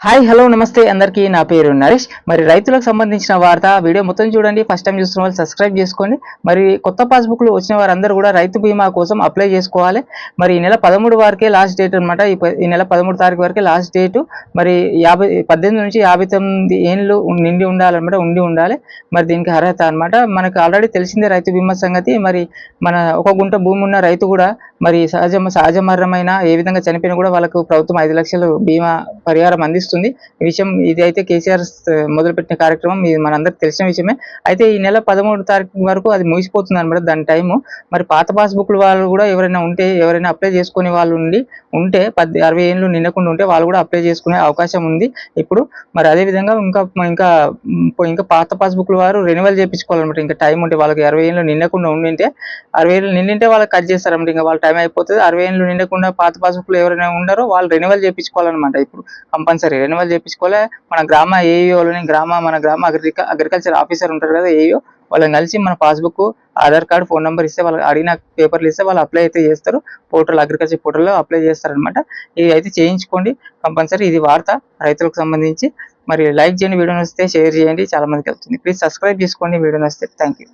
Hi hello నమస్తే అందరికీ నా పేరు నరేష్. మరి రైతులకు సంబంధించిన వార్త వీడియో మొత్తం చూడండి. ఫస్ట్ టైం చూస్తున్న వాళ్ళు సబ్స్క్రైబ్ చేసుకోండి. మరి కొత్త పాస్బుక్లు వచ్చిన వారందరూ కూడా రైతు బీమా కోసం అప్లై చేసుకోవాలి. మరి ఈ నెల 13 వరకే లాస్ట్ డేట్ అనమాట. ఈ నెల 13 తారీఖు వరకే లాస్ట్ డేటు. మరి 18 నుంచి 59 ఏళ్ళు నిండి ఉండాలన్నమాట, ఉండాలి. మరి దీనికి అర్హత అనమాట. మనకు ఆల్రెడీ తెలిసిందే రైతు బీమా సంగతి. మరి మన ఒక గుంట భూమి ఉన్న రైతు కూడా మరి సహజ మరణమైన ఏ విధంగా చనిపోయినా కూడా వాళ్ళకు ప్రభుత్వం 5 లక్షలు బీమా పరిహారం అందిస్తుంది. ఈ విషయం ఇది అయితే కేసీఆర్ మొదలుపెట్టిన కార్యక్రమం, ఇది మనందరికి తెలిసిన విషయమే. అయితే ఈ నెల 13 తారీఖు వరకు అది ముగిసిపోతుంది అనమాట దాని టైము. మరి పాత పాస్బుక్లు వాళ్ళు కూడా ఎవరైనా అప్లై చేసుకునే వాళ్ళు ఉంటే 60 ఏళ్ళు నిండకుండా ఉంటే వాళ్ళు కూడా అప్లై చేసుకునే అవకాశం ఉంది ఇప్పుడు. మరి అదేవిధంగా ఇంకా పాత పాస్బుక్లు వారు రెన్యువల్ చేయించుకోవాలన్నమాట. ఇంకా టైం ఉంటే వాళ్ళకి 60 ఏళ్ళు నిండకుండా ఉండింటే 60 ఏళ్ళు నిండింటే వాళ్ళకి కట్ చేస్తారన్నమాట. ఇంకా వాళ్ళ టైం అయిపోతుంది. 60 ఏళ్ళు నిండకుండా పాత పాస్బుక్లు ఎవరైనా ఉన్నారో వాళ్ళు రెన్యువల్ చేయించుకోవాలన్నమాట. ఇప్పుడు కంపల్సరీ రెన్యువల్ చేయించుకోవాలి. మన గ్రామ అగ్రికల్చర్ ఆఫీసర్ ఉంటారు కదా, ఏఈఓ, వాళ్ళని కలిసి మన passbook, Aadhaar card, phone number ఇస్తే, వాళ్ళు అడిగిన పేపర్లు ఇస్తే వాళ్ళు అప్లై అయితే చేస్తారు. అగ్రికల్చర్ పోర్టల్లో అప్లై చేస్తారనమాట. ఇది అయితే చేయించుకోండి కంపల్సరీ. ఇది వార్త రైతులకు సంబంధించి. మరి లైక్ చేయండి, వీడియో నచ్చితే షేర్ చేయండి, చాలా మందికి వెళ్తుంది. ప్లీజ్ సబ్స్క్రైబ్ చేసుకోండి వీడియో నచ్చితే. Thank you.